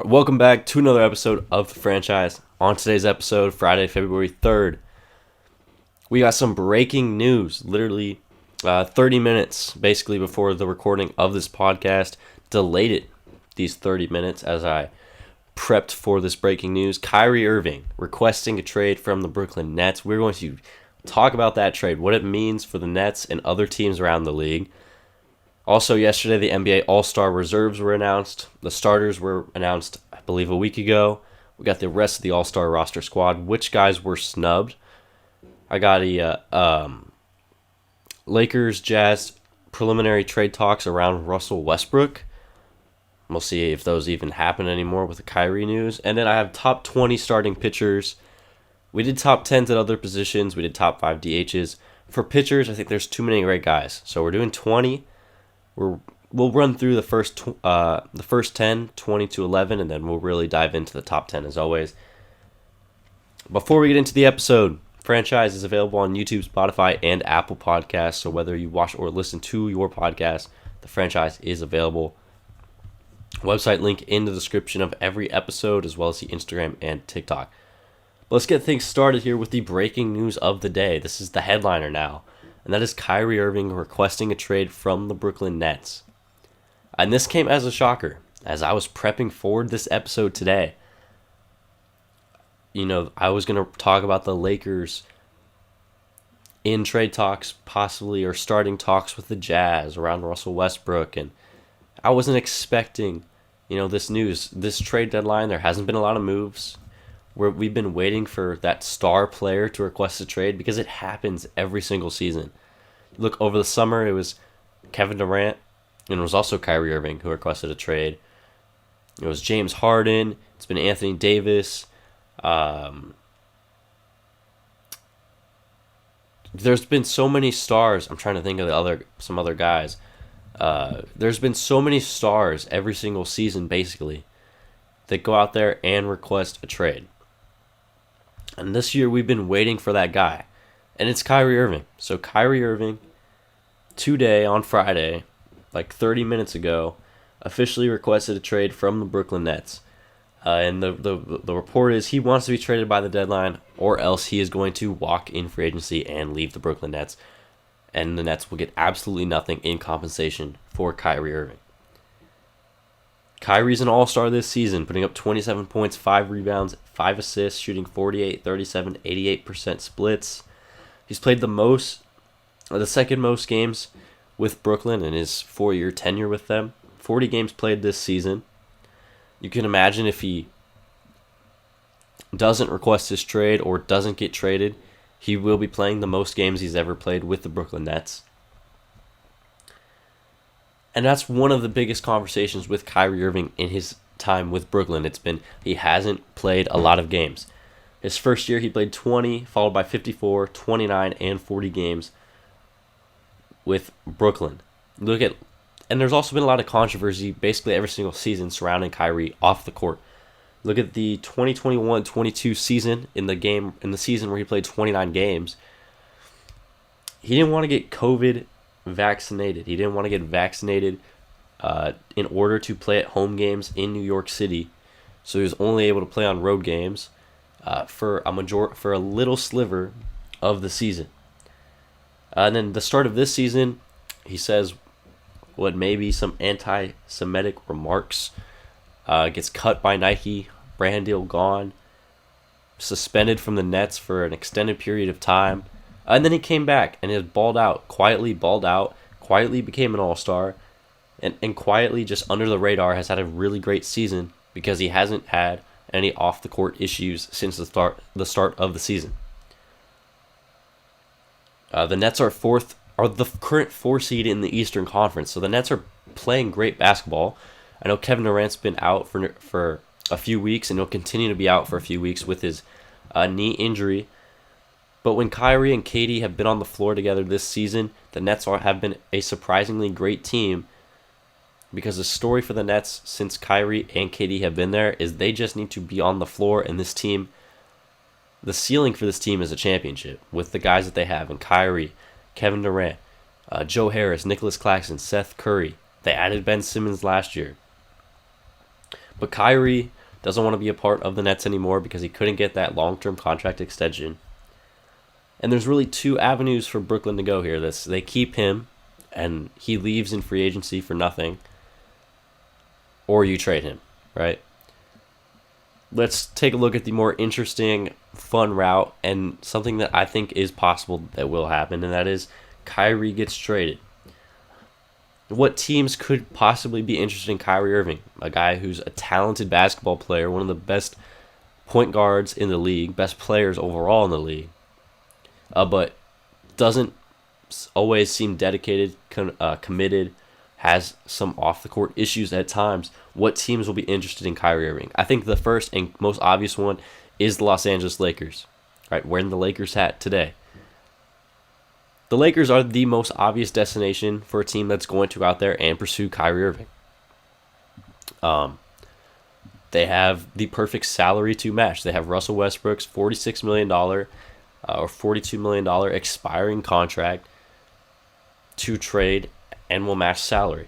Welcome back to another episode of The Franchise. On today's episode, Friday, February 3rd, we got some breaking news. Literally 30 minutes basically before the recording of this podcast. Delayed it these 30 minutes as I prepped for this breaking news. Kyrie Irving requesting a trade from the Brooklyn Nets. We're going to talk about that trade, what it means for the Nets and other teams around the league. Also, yesterday, the NBA All-Star reserves were announced. The starters were announced, I believe, a week ago. We got the rest of the All-Star roster squad. Which guys were snubbed? I got a Lakers Jazz preliminary trade talks around Russell Westbrook. We'll see if those even happen anymore with the Kyrie news. And then I have top 20 starting pitchers. We did top 10s at other positions. We did top 5 DHs. For pitchers, I think there's too many great guys. So we're doing 20. We'll run through the first 10, 20 to 11, and then we'll really dive into the top 10 as always. Before we get into the episode, Franchise is available on YouTube, Spotify, and Apple Podcasts. So whether you watch or listen to your podcast, the Franchise is available. Website link in the description of every episode, as well as the Instagram and TikTok. Let's get things started here with the breaking news of the day. This is the headliner now. And that is Kyrie Irving requesting a trade from the Brooklyn Nets. And this came as a shocker, as I was prepping for this episode today. I was going to talk about the Lakers in trade talks, possibly, or starting talks with the Jazz around Russell Westbrook. And I wasn't expecting, this news. This trade deadline, there hasn't been a lot of moves. We've been waiting for that star player to request a trade because it happens every single season. Look, over the summer, it was Kevin Durant, and it was also Kyrie Irving who requested a trade. It was James Harden. It's been Anthony Davis. There's been so many stars. I'm trying to think of some other guys. There's been so many stars every single season, basically, that go out there and request a trade. And this year, we've been waiting for that guy. And it's Kyrie Irving. So Kyrie Irving, today on Friday, like 30 minutes ago, officially requested a trade from the Brooklyn Nets. And the report is he wants to be traded by the deadline, or else he is going to walk in free agency and leave the Brooklyn Nets. And the Nets will get absolutely nothing in compensation for Kyrie Irving. Kyrie's an all-star this season, putting up 27 points, 5 rebounds, 5 assists, shooting 48, 37, 88% splits. He's played the second most games with Brooklyn in his 4-year tenure with them. 40 games played this season. You can imagine if he doesn't request his trade or doesn't get traded, he will be playing the most games he's ever played with the Brooklyn Nets. And that's one of the biggest conversations with Kyrie Irving in his time with Brooklyn. It's been he hasn't played a lot of games. His first year, he played 20, followed by 54, 29, and 40 games with Brooklyn. And there's also been a lot of controversy basically every single season surrounding Kyrie off the court. Look at the 2021-22 season in the season where he played 29 games. He didn't want to get COVID vaccinated. He didn't want to get vaccinated in order to play at home games in New York City. So he was only able to play on road games for a little sliver of the season. And then the start of this season, he says what may be some anti-Semitic remarks. Gets cut by Nike, brand deal gone, suspended from the Nets for an extended period of time. And then he came back and has quietly became an all-star, and quietly, just under the radar, has had a really great season because he hasn't had any off-the-court issues since the start of the season. The Nets are the current 4 seed in the Eastern Conference, so the Nets are playing great basketball. I know Kevin Durant's been out for a few weeks, and he'll continue to be out for a few weeks with his knee injury. But when Kyrie and KD have been on the floor together this season, the Nets have been a surprisingly great team, because the story for the Nets since Kyrie and KD have been there is they just need to be on the floor, and this team, the ceiling for this team is a championship with the guys that they have, and Kyrie, Kevin Durant, Joe Harris, Nicholas Claxton, Seth Curry. They added Ben Simmons last year. But Kyrie doesn't want to be a part of the Nets anymore because he couldn't get that long-term contract extension. And there's really two avenues for Brooklyn to go here. They keep him, and he leaves in free agency for nothing, or you trade him, right? Let's take a look at the more interesting, fun route, and something that I think is possible that will happen, and that is Kyrie gets traded. What teams could possibly be interested in Kyrie Irving? A guy who's a talented basketball player, one of the best point guards in the league, best players overall in the league, but doesn't always seem dedicated, committed, has some off-the-court issues at times. What teams will be interested in Kyrie Irving? I think the first and most obvious one is the Los Angeles Lakers. Right, wearing the Lakers hat today. The Lakers are the most obvious destination for a team that's going to go out there and pursue Kyrie Irving. They have the perfect salary to match. They have Russell Westbrook's $46 million or $42 million expiring contract to trade and will match salary.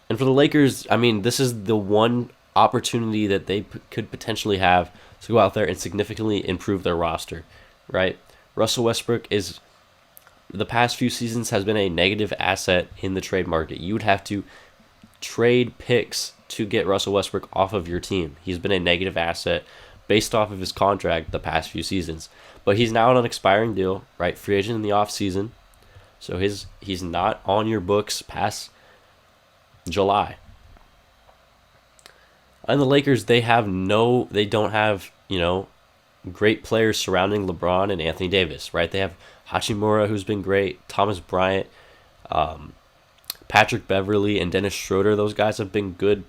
And for the Lakers, I mean, this is the one opportunity that they could potentially have to go out there and significantly improve their roster, right? Russell Westbrook is, the past few seasons, has been a negative asset in the trade market. You would have to trade picks to get Russell Westbrook off of your team. He's been a negative asset based off of his contract the past few seasons. But he's now on an expiring deal, right? Free agent in the offseason. So he's not on your books past July. And the Lakers, they don't have, great players surrounding LeBron and Anthony Davis, right? They have Hachimura, who's been great, Thomas Bryant, Patrick Beverley, and Dennis Schroeder. Those guys have been good,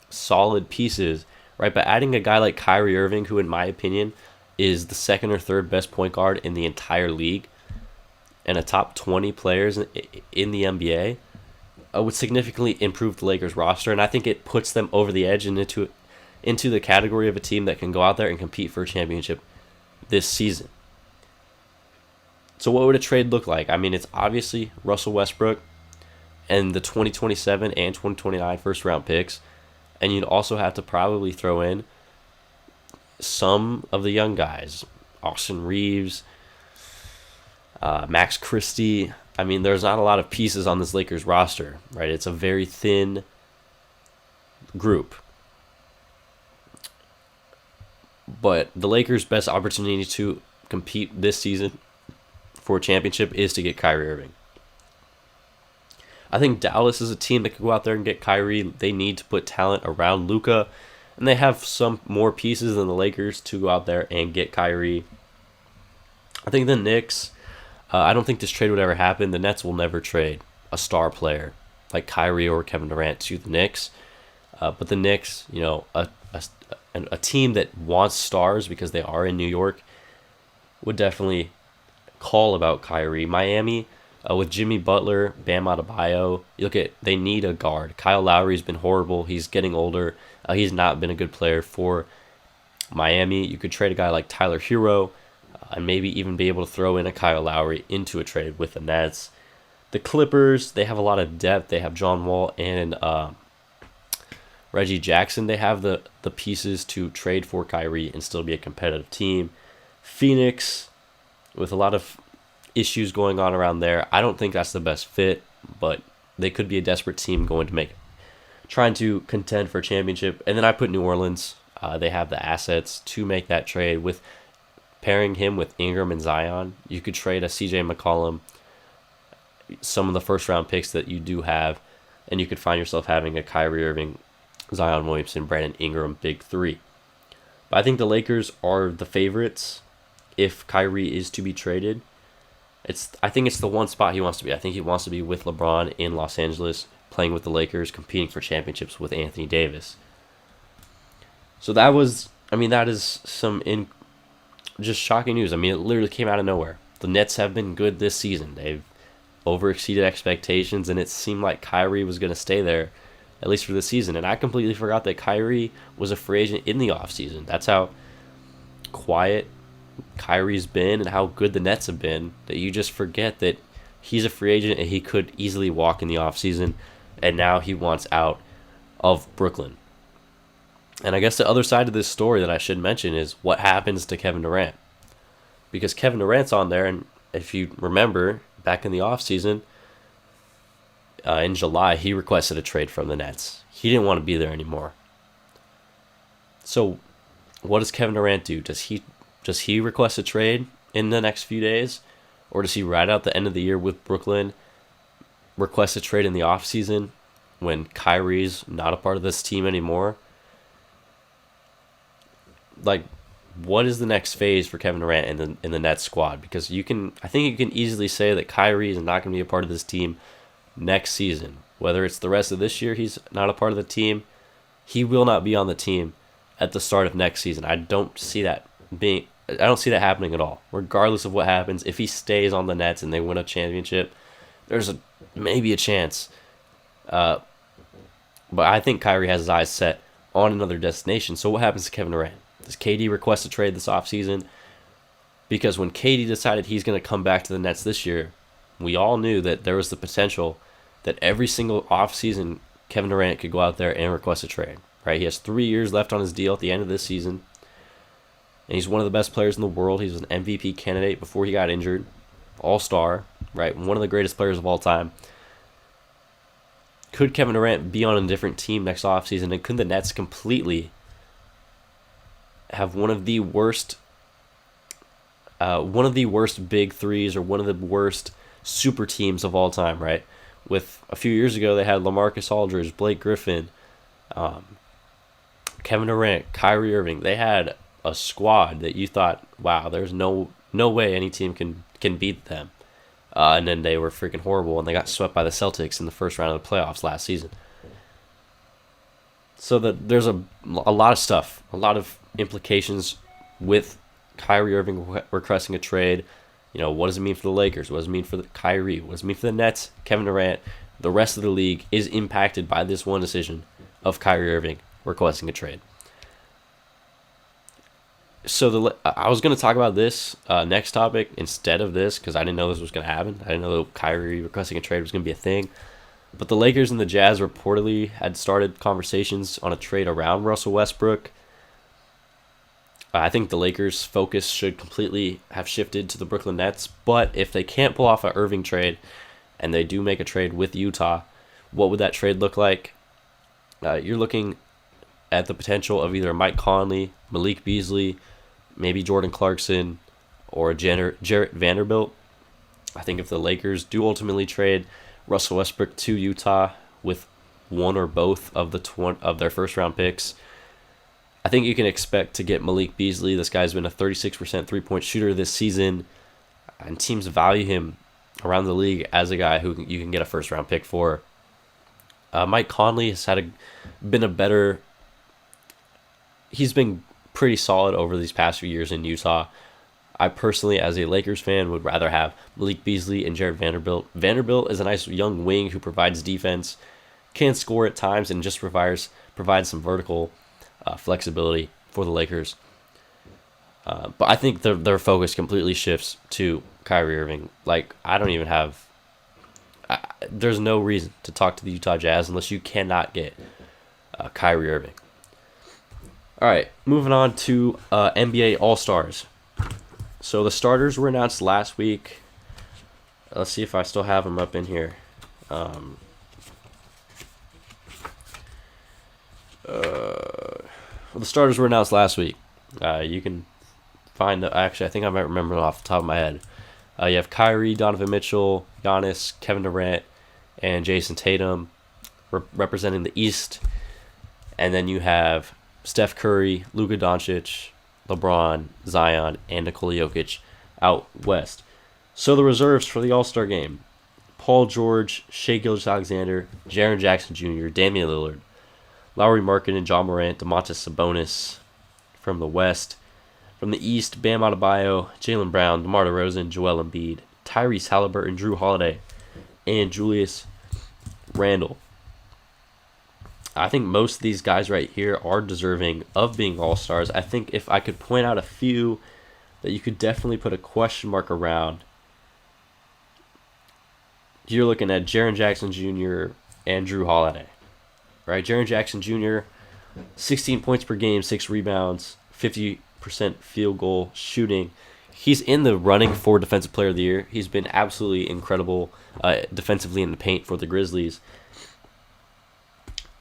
solid pieces, right? But adding a guy like Kyrie Irving, who in my opinion is the second or third best point guard in the entire league and a top 20 players in the NBA, would significantly improve the Lakers roster, and I think it puts them over the edge and into the category of a team that can go out there and compete for a championship this season. So what would a trade look like? I mean, it's obviously Russell Westbrook and the 2027 and 2029 first-round picks, and you'd also have to probably throw in some of the young guys, Austin Reeves, Max Christie. I mean, there's not a lot of pieces on this Lakers roster, right? It's a very thin group. But the Lakers' best opportunity to compete this season for a championship is to get Kyrie Irving. I think Dallas is a team that could go out there and get Kyrie. They need to put talent around Luka, and they have some more pieces than the Lakers to go out there and get Kyrie. I think the Knicks, I don't think this trade would ever happen. The Nets will never trade a star player like Kyrie or Kevin Durant to the Knicks. But the Knicks, a team that wants stars because they are in New York, would definitely call about Kyrie. Miami, with Jimmy Butler, Bam Adebayo, they need a guard. Kyle Lowry's been horrible. He's getting older. He's not been a good player for Miami. You could trade a guy like Tyler Hero, and maybe even be able to throw in a Kyle Lowry into a trade with the Nets. The Clippers, they have a lot of depth. They have John Wall and Reggie Jackson. They have the pieces to trade for Kyrie and still be a competitive team. Phoenix, with a lot of issues going on around there, I don't think that's the best fit, but they could be a desperate team trying to contend for a championship. And then I put New Orleans. They have the assets to make that trade with pairing him with Ingram and Zion. You could trade a CJ McCollum, some of the first round picks that you do have, and you could find yourself having a Kyrie Irving, Zion Williamson, Brandon Ingram big three. But I think the Lakers are the favorites if Kyrie is to be traded. I think it's the one spot he wants to be. I think he wants to be with LeBron in Los Angeles, playing with the Lakers, competing for championships with Anthony Davis. So that is some just shocking news. I mean, it literally came out of nowhere. The Nets have been good this season. They've overexceeded expectations, and it seemed like Kyrie was going to stay there, at least for the season. And I completely forgot that Kyrie was a free agent in the offseason. That's how quiet Kyrie's been and how good the Nets have been, that you just forget that he's a free agent and he could easily walk in the offseason, and now he wants out of Brooklyn. And I guess the other side of this story that I should mention is what happens to Kevin Durant. Because Kevin Durant's on there, and if you remember, back in the offseason, in July, he requested a trade from the Nets. He didn't want to be there anymore. So, what does Kevin Durant do? Does he request a trade in the next few days? Or does he ride out the end of the year with Brooklyn, request a trade in the offseason when Kyrie's not a part of this team anymore? Like, what is the next phase for Kevin Durant in the Nets squad? Because I think you can easily say that Kyrie is not going to be a part of this team next season. Whether it's the rest of this year he's not a part of the team, he will not be on the team at the start of next season. I don't see that happening at all. Regardless of what happens, if he stays on the Nets and they win a championship, there's maybe a chance. But I think Kyrie has his eyes set on another destination. So what happens to Kevin Durant? Does KD request a trade this offseason? Because when KD decided he's going to come back to the Nets this year, we all knew that there was the potential that every single offseason Kevin Durant could go out there and request a trade. Right? He has 3 years left on his deal at the end of this season. And he's one of the best players in the world. He was an MVP candidate before he got injured. All-star, right? One of the greatest players of all time. Could Kevin Durant be on a different team next offseason? And could the Nets completely have one of the worst big threes or one of the worst super teams of all time, right? With a few years ago, they had LaMarcus Aldridge, Blake Griffin, Kevin Durant, Kyrie Irving. They had a squad that you thought, wow, there's no way any team can beat them. And then they were freaking horrible, and they got swept by the Celtics in the first round of the playoffs last season. So there's a lot of stuff, a lot of implications with Kyrie Irving requesting a trade. You know, what does it mean for the Lakers? What does it mean for Kyrie? What does it mean for the Nets? Kevin Durant? The rest of the league is impacted by this one decision of Kyrie Irving requesting a trade. So I was going to talk about this next topic instead of this because I didn't know this was going to happen. I didn't know Kyrie requesting a trade was going to be a thing. But the Lakers and the Jazz reportedly had started conversations on a trade around Russell Westbrook. I think the Lakers' focus should completely have shifted to the Brooklyn Nets. But if they can't pull off an Irving trade and they do make a trade with Utah, what would that trade look like? You're looking at the potential of either Mike Conley, Malik Beasley, maybe Jordan Clarkson, or Jarrett Vanderbilt. I think if the Lakers do ultimately trade Russell Westbrook to Utah with one or both of their first round picks, I think you can expect to get Malik Beasley. This guy's been a 36% three-point shooter this season, and teams value him around the league as a guy who you can get a first round pick for. Mike Conley has he's been pretty solid over these past few years in Utah. I personally, as a Lakers fan, would rather have Malik Beasley and Jarrett Vanderbilt. Vanderbilt is a nice young wing who provides defense, can score at times, and just provides some vertical flexibility for the Lakers. But I think their focus completely shifts to Kyrie Irving. Like, there's no reason to talk to the Utah Jazz unless you cannot get Kyrie Irving. All right, moving on to NBA All-Stars. So the starters were announced last week. Let's see if I still have them up in here. The starters were announced last week. You can find actually, I think I might remember it off the top of my head. You have Kyrie, Donovan Mitchell, Giannis, Kevin Durant, and Jason Tatum representing the East. And then you have Steph Curry, Luka Doncic, LeBron, Zion, and Nikola Jokic out west. So the reserves for the All-Star game: Paul George, Shai Gilgeous-Alexander, Jaren Jackson Jr., Damian Lillard, Lauri Markkanen, John Morant, Domantas Sabonis from the West. From the East, Bam Adebayo, Jaylen Brown, DeMar DeRozan, Joel Embiid, Tyrese Halliburton, Drew Holiday, and Julius Randle. I think most of these guys right here are deserving of being All-Stars. I think if I could point out a few that you could definitely put a question mark around, you're looking at Jaren Jackson Jr. and Drew Holiday. right? Jaren Jackson Jr., 16 points per game, 6 rebounds, 50% field goal shooting. He's in the running for Defensive Player of the Year. He's been absolutely incredible defensively in the paint for the Grizzlies.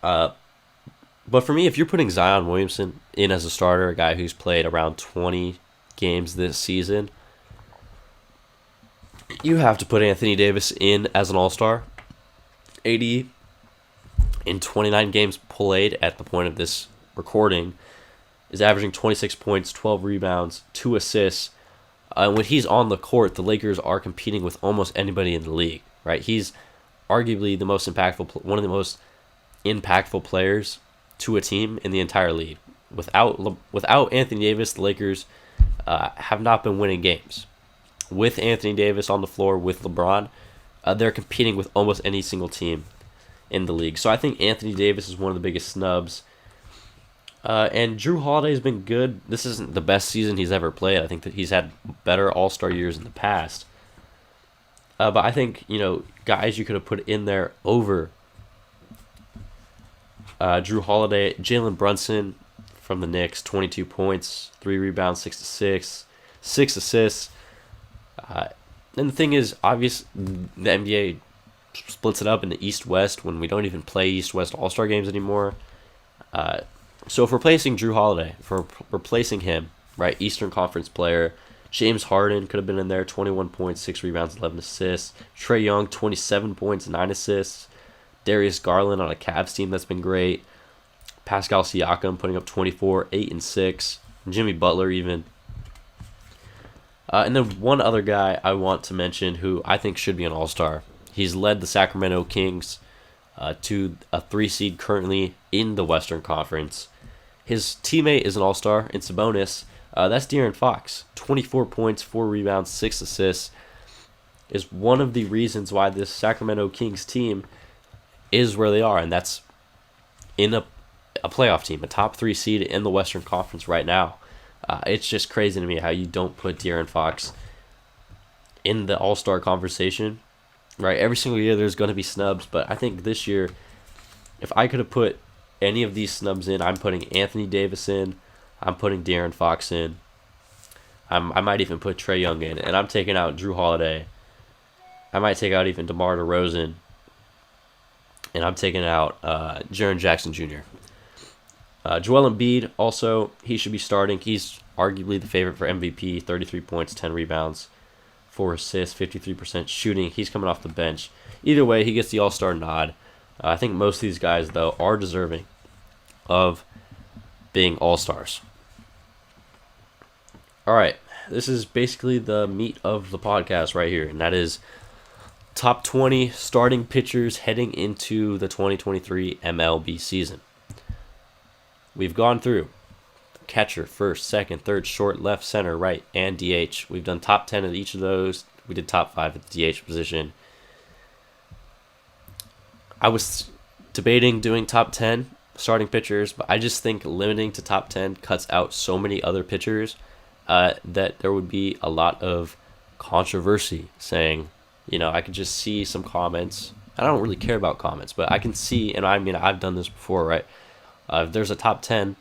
But for me, if you're putting Zion Williamson in as a starter, a guy who's played around 20 games this season, you have to put Anthony Davis in as an all-star. AD, in 29 games played at the point of this recording, is averaging 26 points, 12 rebounds, 2 assists. When he's on the court, the Lakers are competing with almost anybody in the league, right? He's arguably the most impactful, one of the most impactful players to a team in the entire league. Without Anthony Davis, the Lakers have not been winning games. With Anthony Davis on the floor with LeBron, they're competing with almost any single team in the league. So I think Anthony Davis is one of the biggest snubs. And Jrue Holiday has been good. This isn't the best season he's ever played. I think that he's had better all-star years in the past. But I think, guys you could have put in there over Jrue Holiday. Jalen Brunson from the Knicks, 22 points, 3 rebounds, 6 assists. And the thing is, obvious, the NBA splits it up into East-West when we don't even play East-West all-star games anymore. So if replacing Jrue Holiday, for replacing him, right, Eastern Conference player, James Harden could have been in there, 21 points, 6 rebounds, 11 assists. Trae Young, 27 points, 9 assists. Darius Garland on a Cavs team that's been great. Pascal Siakam putting up 24, 8 and 6. Jimmy Butler even. And then one other guy I want to mention who I think should be an all-star. He's led the Sacramento Kings to a 3 seed currently in the Western Conference. His teammate is an all-star in Sabonis. That's De'Aaron Fox. 24 points, 4 rebounds, 6 assists. Is one of the reasons why this Sacramento Kings team is where they are. And that's in a playoff team, a top 3 seed in the Western Conference right now. It's just crazy to me how you don't put De'Aaron Fox in the all-star conversation. Right, every single year there's going to be snubs, but I think this year, if I could have put any of these snubs in, I'm putting Anthony Davis in, I'm putting De'Aaron Fox in, I might even put Trae Young in, and I'm taking out Jrue Holiday. I might take out even DeMar DeRozan, and I'm taking out Jaren Jackson Jr. Joel Embiid, also, he should be starting. He's arguably the favorite for MVP, 33 points, 10 rebounds. 4 assists, 53% shooting. He's coming off the bench. Either way, he gets the all-star nod. I think most of these guys, though, are deserving of being all-stars. All right, this is basically the meat of the podcast right here, and that is top 20 starting pitchers heading into the 2023 MLB season. We've gone through catcher, first, second, third, short, left, center, right, and DH. We've done top 10 at each of those. We did top 5 at the DH position. I was debating doing top 10 starting pitchers, but I just think limiting to top 10 cuts out so many other pitchers that there would be a lot of controversy saying, I could just see some comments. I don't really care about comments, but I can see, and I mean, I've done this before, right? If there's a top 10,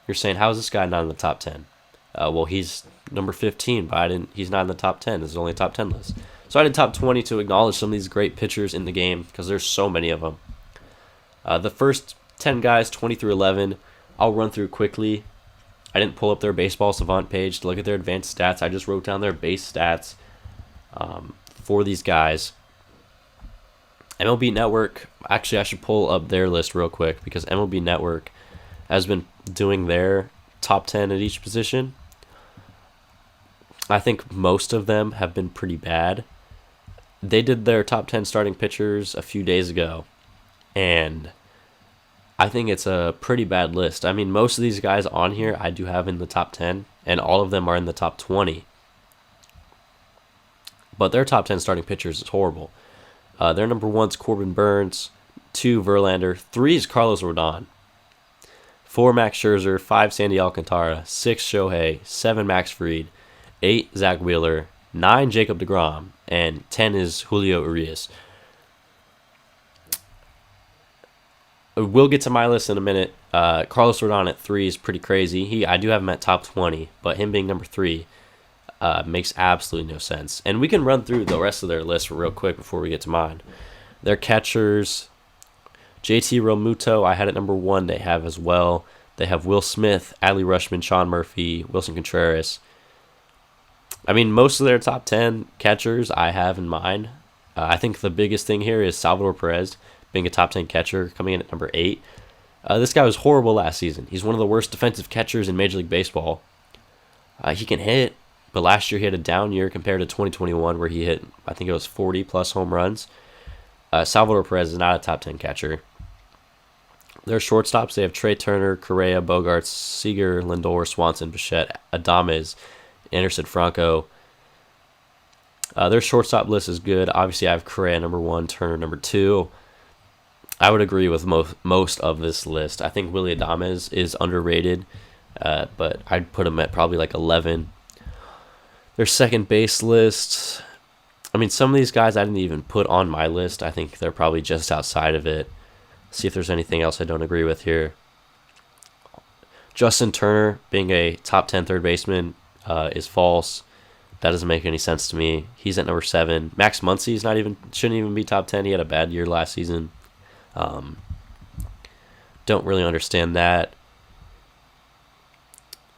you're saying, how is this guy not in the top 10? Well, he's number 15, but he's not in the top 10. This is only a top 10 list. So I did top 20 to acknowledge some of these great pitchers in the game because there's so many of them. The first 10 guys, 20 through 11, I'll run through quickly. I didn't pull up their Baseball Savant page to look at their advanced stats. I just wrote down their base stats for these guys. MLB Network, actually I should pull up their list real quick because MLB Network has been doing their top 10 at each position. I think most of them have been pretty bad. They did their top 10 starting pitchers a few days ago, and I think it's a pretty bad list. I mean, most of these guys on here I do have in the top 10, and all of them are in the top 20. But their top 10 starting pitchers is horrible. Their number 1's Corbin Burns, 2 Verlander, 3 is Carlos Rodon, 4 Max Scherzer, 5 Sandy Alcantara, 6 Shohei, 7 Max Fried, 8 Zach Wheeler, 9 Jacob deGrom, and 10 is Julio Urias. We'll get to my list in a minute. Carlos Rodon at 3 is pretty crazy. I do have him at top 20, but him being number 3 makes absolutely no sense. And we can run through the rest of their list real quick before we get to mine. Their catchers, JT Realmuto, I had at number 1. They have as well. They have Will Smith, Adley Rutschman, Sean Murphy, Wilson Contreras. I mean, most of their top 10 catchers I have in mind. I think the biggest thing here is Salvador Perez being a top 10 catcher, coming in at number 8. This guy was horrible last season. He's one of the worst defensive catchers in Major League Baseball. He can hit, but last year he had a down year compared to 2021 where he hit, I think it was 40-plus home runs. Salvador Perez is not a top 10 catcher. Their shortstops, they have Trey Turner, Correa, Bogarts, Seager, Lindor, Swanson, Bichette, Adames, Anderson, Franco. Their shortstop list is good. Obviously, I have Correa number 1, Turner number 2. I would agree with most of this list. I think Willy Adames is underrated, but I'd put him at probably like 11. Their second base list, I mean, some of these guys I didn't even put on my list. I think they're probably just outside of it. See if there's anything else I don't agree with here. Justin Turner being a top 10 third baseman is false. That doesn't make any sense to me. He's at number 7. Max Muncy shouldn't even be top 10. He had a bad year last season. Don't really understand that.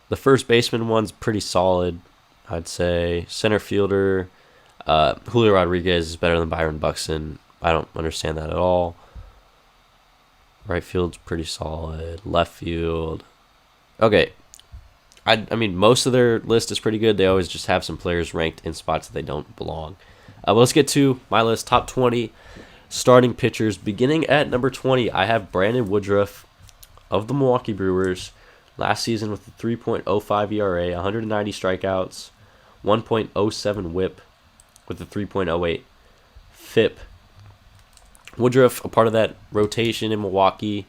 The first baseman one's pretty solid, I'd say. Center fielder, Julio Rodriguez is better than Byron Buxton. I don't understand that at all. Right field's pretty solid. Left field. Okay. I mean, most of their list is pretty good. They always just have some players ranked in spots that they don't belong. But let's get to my list. Top 20 starting pitchers. Beginning at number 20, I have Brandon Woodruff of the Milwaukee Brewers. Last season with a 3.05 ERA, 190 strikeouts, 1.07 whip with a 3.08 FIP. Woodruff, a part of that rotation in Milwaukee,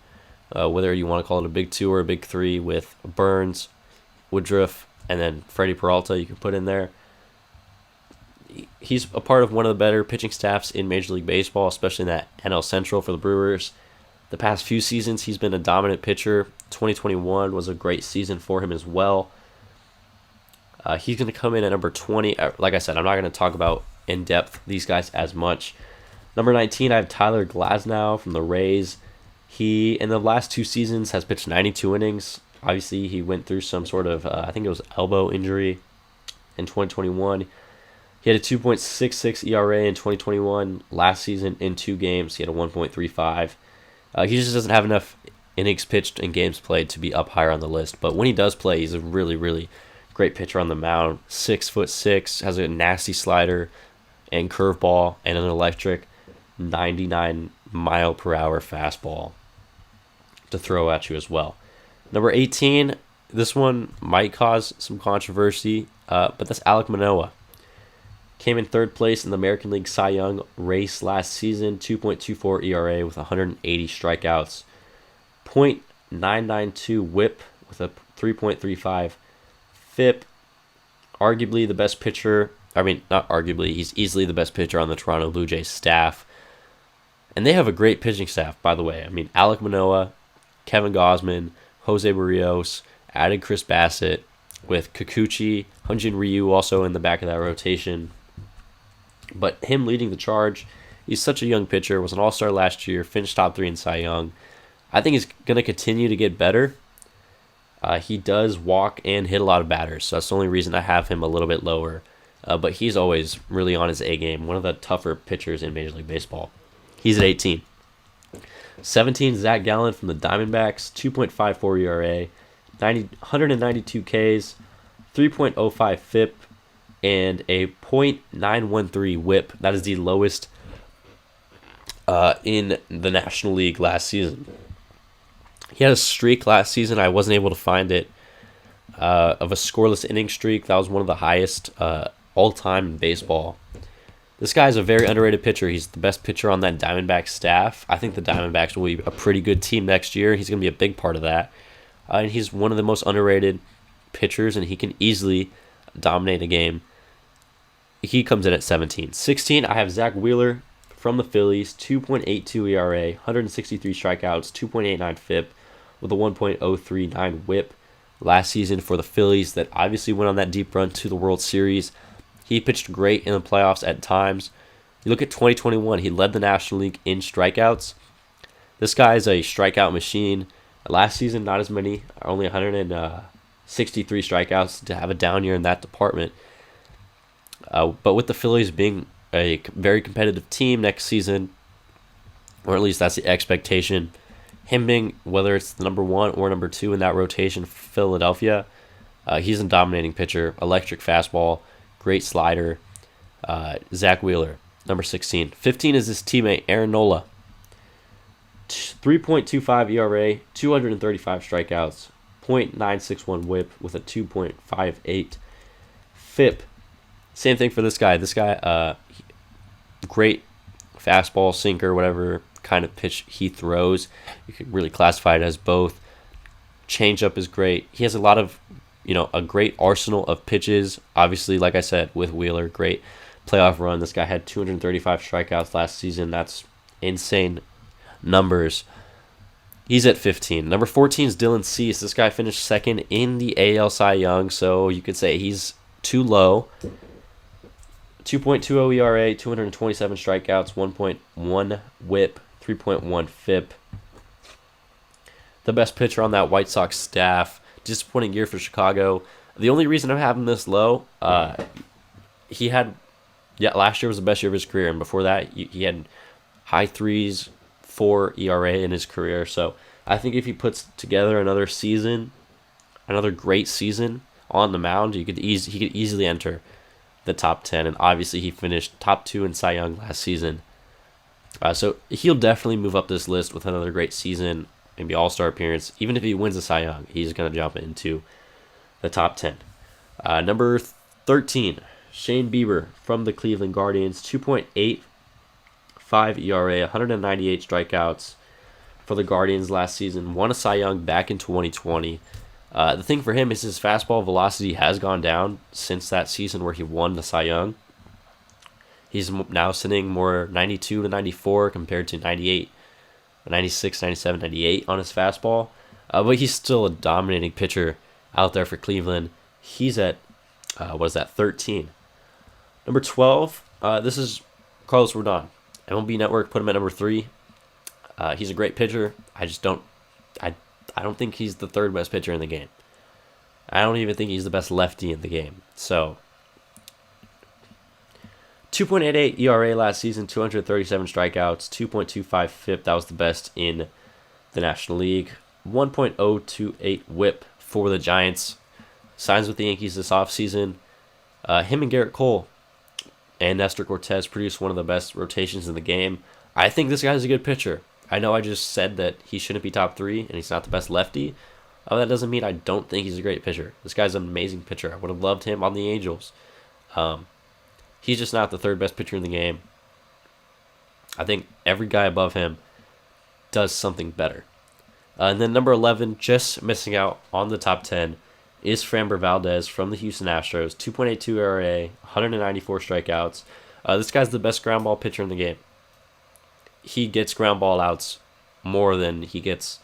whether you want to call it a big 2 or a big 3 with Burns, Woodruff, and then Freddie Peralta you can put in there. He's a part of one of the better pitching staffs in Major League Baseball, especially in that NL Central for the Brewers. The past few seasons, he's been a dominant pitcher. 2021 was a great season for him as well. He's going to come in at number 20. Like I said, I'm not going to talk about in depth these guys as much. Number 19, I have Tyler Glasnow from the Rays. He, in the last 2 seasons, has pitched 92 innings. Obviously, he went through some sort of, I think it was elbow injury in 2021. He had a 2.66 ERA in 2021. Last season, in 2 games, he had a 1.35. He just doesn't have enough innings pitched and games played to be up higher on the list. But when he does play, he's a really, really great pitcher on the mound. 6'6", has a nasty slider and curveball and an electric 99-mile-per-hour fastball to throw at you as well. Number 18, this one might cause some controversy, but that's Alek Manoah. Came in 3rd place in the American League Cy Young race last season, 2.24 ERA with 180 strikeouts, .992 whip with a 3.35 FIP. Arguably the best pitcher, I mean, not arguably, he's easily the best pitcher on the Toronto Blue Jays staff. And they have a great pitching staff, by the way. I mean, Alek Manoah, Kevin Gausman, Jose Barrios, added Chris Bassett with Kikuchi, Hyunjin Ryu also in the back of that rotation. But him leading the charge, he's such a young pitcher, was an all-star last year, finished top 3 in Cy Young. I think he's going to continue to get better. He does walk and hit a lot of batters, so that's the only reason I have him a little bit lower. But he's always really on his A game, one of the tougher pitchers in Major League Baseball. He's at 18. 17, Zach Gallen from the Diamondbacks, 2.54 ERA, 192 Ks, 3.05 FIP, and a .913 whip. That is the lowest in the National League last season. He had a streak last season. I wasn't able to find it, of a scoreless inning streak. That was one of the highest all-time in baseball. This guy is a very underrated pitcher. He's the best pitcher on that Diamondbacks staff. I think the Diamondbacks will be a pretty good team next year. He's going to be a big part of that. And he's one of the most underrated pitchers, and he can easily dominate a game. He comes in at 17. 16, I have Zach Wheeler from the Phillies, 2.82 ERA, 163 strikeouts, 2.89 FIP, with a 1.039 WHIP. Last season for the Phillies, that obviously went on that deep run to the World Series. He pitched great in the playoffs at times. You look at 2021, he led the National League in strikeouts. This guy is a strikeout machine. Last season, not as many, only 163 strikeouts, to have a down year in that department. But with the Phillies being a very competitive team next season, or at least that's the expectation, him being, whether it's the number 1 or number 2 in that rotation for Philadelphia, he's a dominating pitcher. Electric fastball, great slider. Zach Wheeler, number 16. 15 is his teammate, Aaron Nola. 3.25 ERA, 235 strikeouts, .961 WHIP with a 2.58 FIP. Same thing for this guy. This guy, great fastball, sinker, whatever kind of pitch he throws. You could really classify it as both. Changeup is great. He has a lot of, a great arsenal of pitches. Obviously, like I said, with Wheeler, great playoff run. This guy had 235 strikeouts last season. That's insane numbers. He's at 15. Number 14 is Dylan Cease. This guy finished second in the AL Cy Young, so you could say he's too low. 2.20 ERA, 227 strikeouts, 1.1 WHIP, 3.1 FIP. The best pitcher on that White Sox staff. Disappointing year for Chicago. The only reason I'm having this low, last year was the best year of his career, and before that, he had high 3s, 4 ERA in his career. So I think if he puts together another great season on the mound, he could easily enter the top 10, and obviously he finished top 2 in Cy Young last season. So he'll definitely move up this list with another great season, maybe all-star appearance. Even if he wins the Cy Young, he's going to jump into the top 10. Number 13, Shane Bieber from the Cleveland Guardians, 2.85 ERA, 198 strikeouts for the Guardians last season. Won a Cy Young back in 2020. The thing for him is his fastball velocity has gone down since that season where he won the Cy Young. He's now sitting more 92 to 94 compared to 98, 96, 97, 98 on his fastball. But he's still a dominating pitcher out there for Cleveland. He's at, 13. Number 12, this is Carlos Rodon. MLB Network put him at number 3. He's a great pitcher. I don't think he's the third best pitcher in the game. I don't even think he's the best lefty in the game. So, 2.88 ERA last season, 237 strikeouts, 2.25 FIP. That was the best in the National League. 1.028 WHIP for the Giants. Signs with the Yankees this offseason. Him and Garrett Cole and Nestor Cortez produced one of the best rotations in the game. I think this guy's a good pitcher. I know I just said that he shouldn't be top 3 and he's not the best lefty. That doesn't mean I don't think he's a great pitcher. This guy's an amazing pitcher. I would have loved him on the Angels. He's just not the third best pitcher in the game. I think every guy above him does something better. And then number 11, just missing out on the top 10, is Framber Valdez from the Houston Astros. 2.82 ERA, 194 strikeouts. This guy's the best ground ball pitcher in the game. He gets ground ball outs more than he gets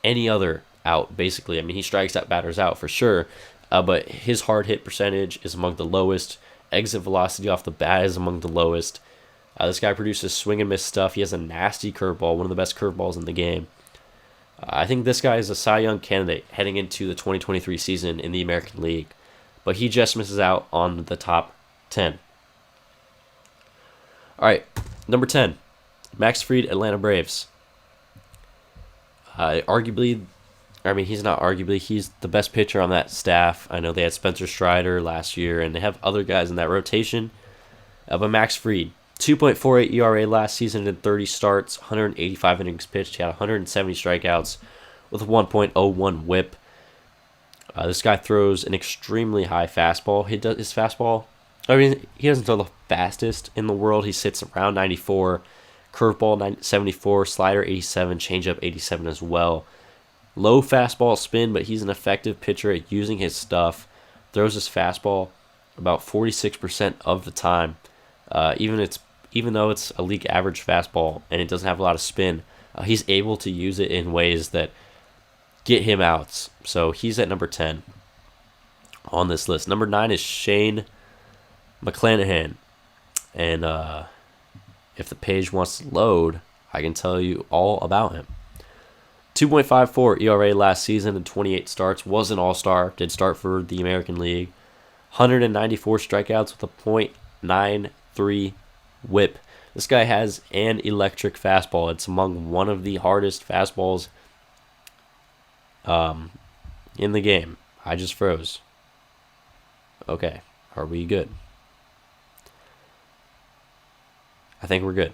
any other out, basically. I mean, he strikes that batters out for sure, but his hard hit percentage is among the lowest. Exit velocity off the bat is among the lowest. This guy produces swing and miss stuff. He has a nasty curveball, one of the best curveballs in the game. I think this guy is a Cy Young candidate heading into the 2023 season in the American League, but he just misses out on the top 10. All right, number 10. Max Fried, Atlanta Braves. He's not arguably, he's the best pitcher on that staff. I know they had Spencer Strider last year, and they have other guys in that rotation. But Max Fried, 2.48 ERA last season in 30 starts, 185 innings pitched. He had 170 strikeouts with a 1.01 WHIP. This guy throws an extremely high fastball. His fastball, he doesn't throw the fastest in the world. He sits around 94. Curveball 74, slider 87, changeup 87 as well. Low fastball spin, but he's an effective pitcher at using his stuff. Throws his fastball about 46% of the time. Even even though it's a league average fastball and it doesn't have a lot of spin, he's able to use it in ways that get him outs. So he's at number 10 on this list. Number 9 is Shane McClanahan. And if the page wants to load, I can tell you all about him. 2.54 ERA last season in 28 starts. Was an all-star. Did start for the American League. 194 strikeouts with a .93 whip. This guy has an electric fastball. It's among one of the hardest fastballs in the game. I just froze. Okay. Are we good? I think we're good.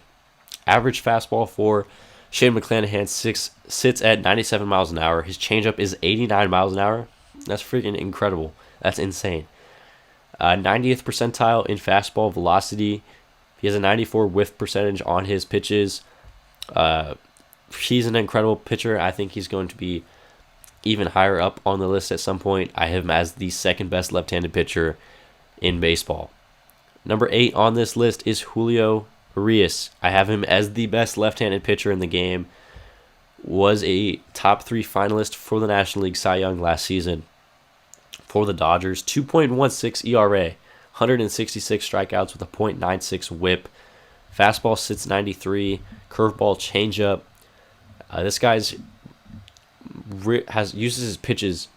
Average fastball for Shane McClanahan sits at 97 miles an hour. His changeup is 89 miles an hour. That's freaking incredible. That's insane. 90th percentile in fastball velocity. He has a 94 whiff percentage on his pitches. He's an incredible pitcher. I think he's going to be even higher up on the list at some point. I have him as the second best left-handed pitcher in baseball. Number 8 on this list is Julio Urias. I have him as the best left-handed pitcher in the game. Was a top 3 finalist for the National League Cy Young last season for the Dodgers. 2.16 ERA, 166 strikeouts with a .96 whip. Fastball sits 93, curveball, changeup. This guy's uses his pitches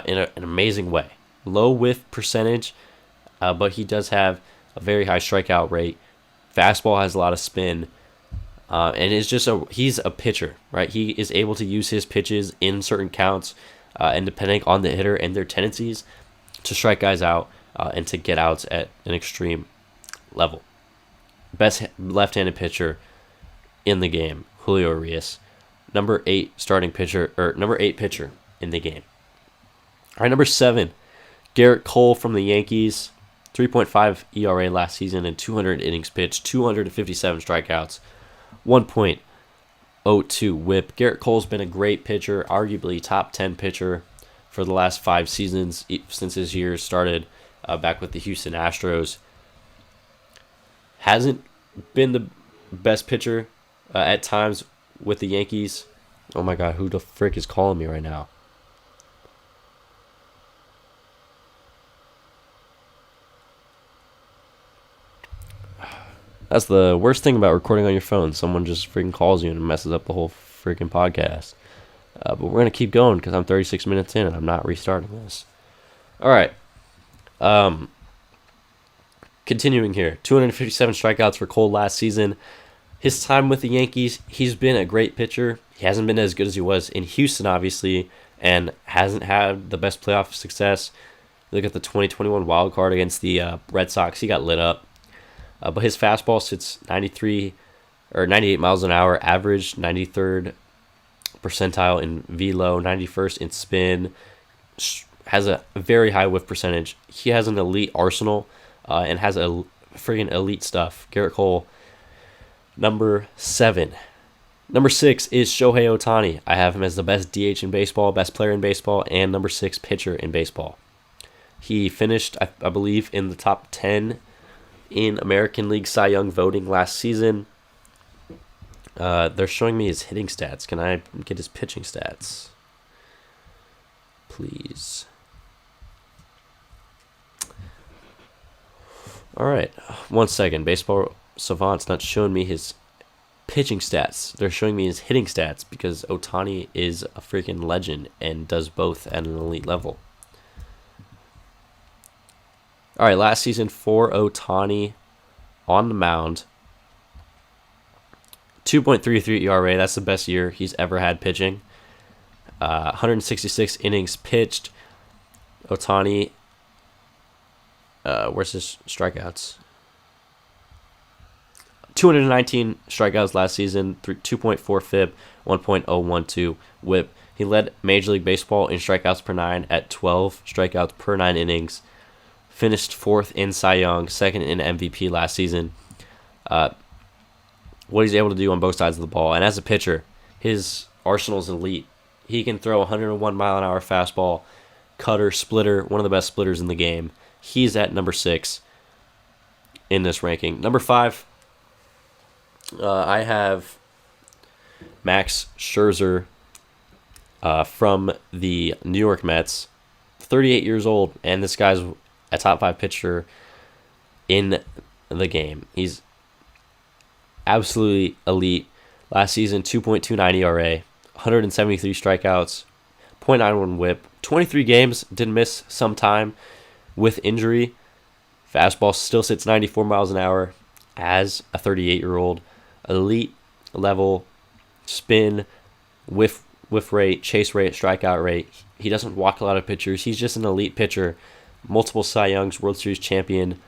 in an amazing way. Low whiff percentage, but he does have a very high strikeout rate. Fastball has a lot of spin, and he's a pitcher, right? He is able to use his pitches in certain counts, and depending on the hitter and their tendencies, to strike guys out and to get outs at an extreme level. Best left-handed pitcher in the game, Julio Urias. Number 8 pitcher in the game. All right, number 7, Garrett Cole from the Yankees. 3.5 ERA last season and 200 innings pitched, 257 strikeouts, 1.02 whip. Garrett Cole's been a great pitcher, arguably top 10 pitcher for the last 5 seasons since his years started back with the Houston Astros. Hasn't been the best pitcher at times with the Yankees. Oh my God, who the frick is calling me right now? That's the worst thing about recording on your phone. Someone just freaking calls you and messes up the whole freaking podcast. But we're going to keep going because I'm 36 minutes in and I'm not restarting this. All right. Continuing here. 257 strikeouts for Cole last season. His time with the Yankees, he's been a great pitcher. He hasn't been as good as he was in Houston, obviously, and hasn't had the best playoff success. Look at the 2021 wild card against the Red Sox. He got lit up. But his fastball sits 98 miles an hour, average 93rd percentile in velo, 91st in spin, has a very high whiff percentage. He has an elite arsenal and has a friggin' elite stuff. Garrett Cole, number 7. Number 6 is Shohei Ohtani. I have him as the best DH in baseball, best player in baseball, and number 6 pitcher in baseball. He finished, I believe, in the top 10 in American League Cy Young voting last season. They're showing me his hitting stats. Can I get his pitching stats? Please. All right. 1 second. Baseball Savant's not showing me his pitching stats. They're showing me his hitting stats because Ohtani is a freaking legend and does both at an elite level. All right, last season for Ohtani on the mound, 2.33 ERA. That's the best year he's ever had pitching. 166 innings pitched. Ohtani, where's his strikeouts? 219 strikeouts last season, 2.4 FIP, 1.012 WHIP. He led Major League Baseball in strikeouts per 9 at 12 strikeouts per 9 innings. Finished 4th in Cy Young, 2nd in MVP last season. What he's able to do on both sides of the ball. And as a pitcher, his arsenal is elite. He can throw 101 mile an hour fastball, cutter, splitter, one of the best splitters in the game. He's at number 6 in this ranking. Number 5, I have Max Scherzer from the New York Mets, 38 years old, and this guy's a top 5 pitcher in the game. He's absolutely elite. Last season, 2.29 ERA, 173 strikeouts, .91 whip, 23 games, didn't miss some time with injury. Fastball still sits 94 miles an hour as a 38-year-old. Elite level spin, whiff rate, chase rate, strikeout rate. He doesn't walk a lot of pitchers. He's just an elite pitcher. Multiple Cy Youngs, World Series champion,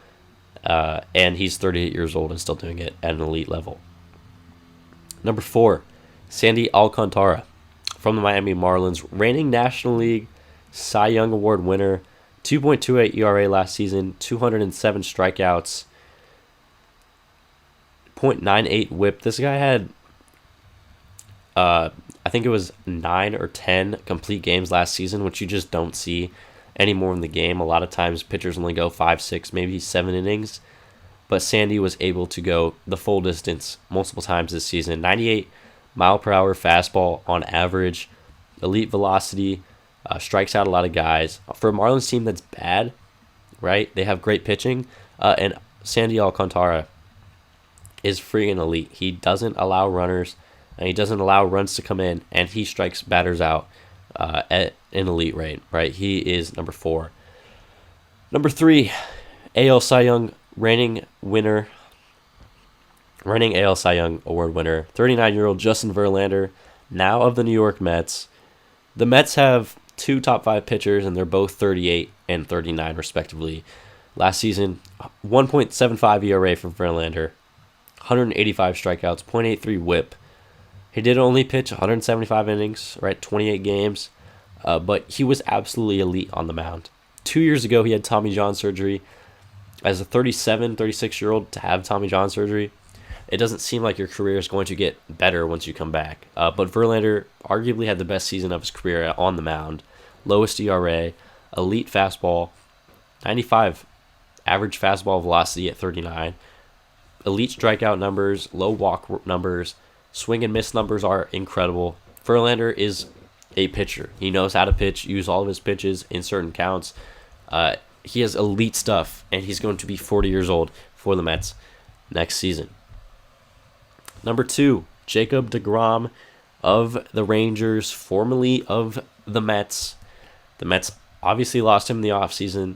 and he's 38 years old and still doing it at an elite level. Number 4, Sandy Alcantara from the Miami Marlins, reigning National League Cy Young Award winner, 2.28 ERA last season, 207 strikeouts, .98 whip. This guy had, I think it was 9 or 10 complete games last season, which you just don't see anymore in the game. A lot of times pitchers only go 5, 6, maybe 7 innings. But Sandy was able to go the full distance multiple times this season. 98 mile per hour fastball on average, elite velocity, strikes out a lot of guys. For a Marlins team that's bad, right? They have great pitching, and Sandy Alcantara is freaking elite. He doesn't allow runners, and he doesn't allow runs to come in, and he strikes batters out at an elite rate, right? He is number 4. Number 3, AL Cy Young reigning AL Cy Young Award winner, 39-year-old Justin Verlander, now of the New York Mets. The Mets have 2 top 5 pitchers, and they're both 38 and 39, respectively. Last season, 1.75 ERA for Verlander, 185 strikeouts, .83 whip. He did only pitch 175 innings, right, 28 games, but he was absolutely elite on the mound. 2 years ago, he had Tommy John surgery. As a 37, 36-year-old to have Tommy John surgery, it doesn't seem like your career is going to get better once you come back. But Verlander arguably had the best season of his career on the mound. Lowest ERA, elite fastball, 95 average fastball velocity at 39. Elite strikeout numbers, low walk numbers, swing and miss numbers are incredible. Verlander is a pitcher. He knows how to pitch, use all of his pitches in certain counts. He has elite stuff, and he's going to be 40 years old for the Mets next season. Number 2, Jacob deGrom of the Rangers, formerly of the Mets. The Mets obviously lost him in the offseason,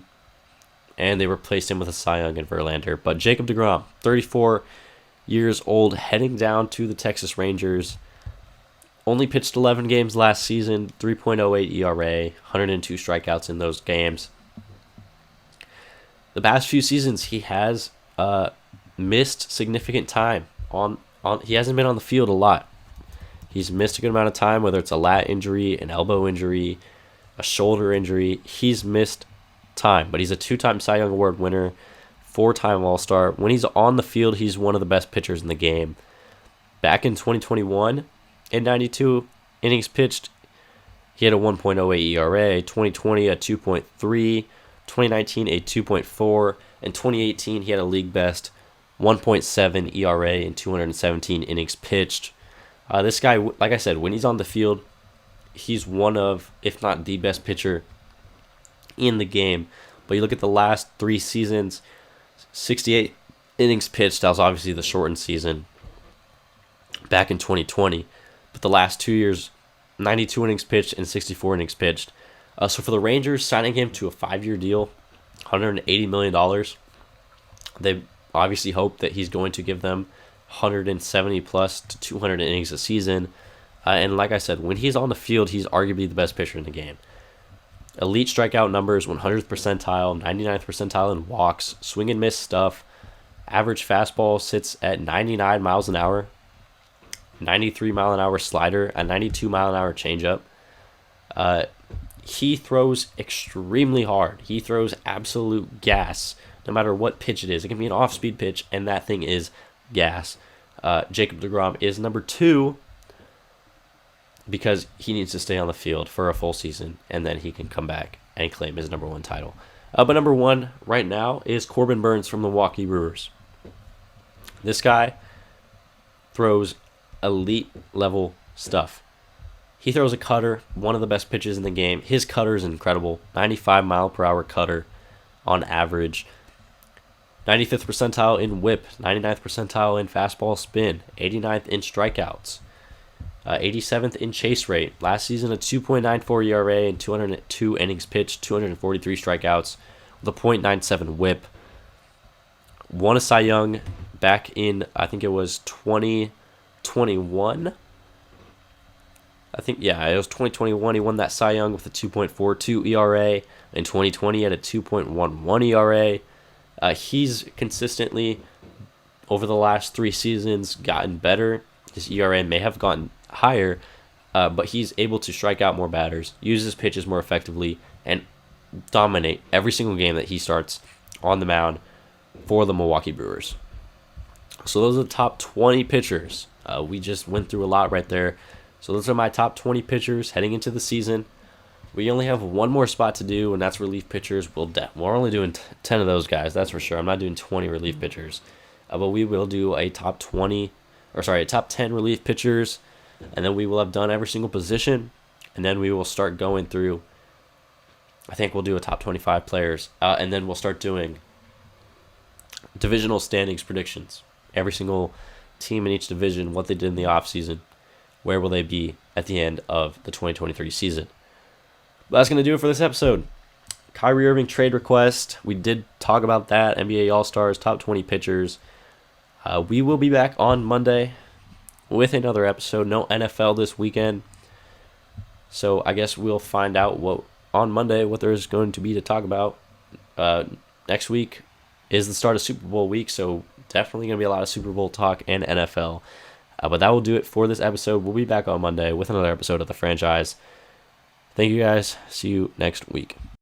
and they replaced him with a Cy Young and Verlander. But Jacob deGrom, 34 years old, heading down to the Texas Rangers. Only pitched 11 games last season, 3.08 ERA, 102 strikeouts in those games. The past few seasons, he has missed significant time. He hasn't been on the field a lot. He's missed a good amount of time, whether it's a lat injury, an elbow injury, a shoulder injury. He's missed time, but he's a 2-time Cy Young Award winner, 4-time All-Star. When he's on the field, he's one of the best pitchers in the game. Back in 2021, in 92 innings pitched, he had a 1.08 ERA, 2020 a 2.3, 2019 a 2.4, and 2018 he had a league best 1.7 ERA in 217 innings pitched. This guy, like I said, when he's on the field, he's one of, if not the best pitcher in the game. But you look at the last 3 seasons, 68 innings pitched. That was obviously the shortened season back in 2020. But the last 2 years, 92 innings pitched and 64 innings pitched. So for the Rangers, signing him to a 5-year deal, $180 million, they obviously hope that he's going to give them 170 plus to 200 innings a season. And like I said, when he's on the field, he's arguably the best pitcher in the game. Elite strikeout numbers, 100th percentile, 99th percentile in walks, swing and miss stuff. Average fastball sits at 99 miles an hour, 93 mile an hour slider, a 92 mile an hour changeup. He throws extremely hard. He throws absolute gas, no matter what pitch it is. It can be an off-speed pitch, and that thing is gas. Jacob deGrom is number 2 because he needs to stay on the field for a full season, and then he can come back and claim his number 1 title. But number 1 right now is Corbin Burnes from the Milwaukee Brewers. This guy throws elite level stuff. He throws a cutter, one of the best pitches in the game. His cutter is incredible. 95-mile-per-hour cutter on average. 95th percentile in whip, 99th percentile in fastball spin, 89th in strikeouts, 87th in chase rate. Last season, a 2.94 ERA and 202 innings pitched, 243 strikeouts with a .97 whip. Won a Cy Young back in, I think it was 2021. It was 2021. He won that Cy Young with a 2.42 ERA. In 2020, he had a 2.11 ERA. He's consistently, over the last 3 seasons, gotten better. His ERA may have gotten higher, but he's able to strike out more batters, use his pitches more effectively, and dominate every single game that he starts on the mound for the Milwaukee Brewers. So those are the top 20 pitchers. We just went through a lot right there. So those are my top 20 pitchers heading into the season. We only have one more spot to do, and that's relief pitchers. We're only doing 10 of those guys, that's for sure. I'm not doing 20 relief pitchers. But we will do a top 10 relief pitchers, and then we will have done every single position, and then we will start going through. I think we'll do a top 25 players, and then we'll start doing divisional standings predictions. Every single team in each division, what they did in the offseason, where will they be at the end of the 2023 season. But that's going to do it for this episode. Kyrie Irving trade request. We did talk about that. NBA All-Stars, top 20 pitchers. We will be back on Monday with another episode. No NFL this weekend. So I guess we'll find out on Monday what there's going to be to talk about. Next week is the start of Super Bowl week, so definitely going to be a lot of Super Bowl talk and NFL. But that will do it for this episode. We'll be back on Monday with another episode of The Franchise. Thank you guys. See you next week.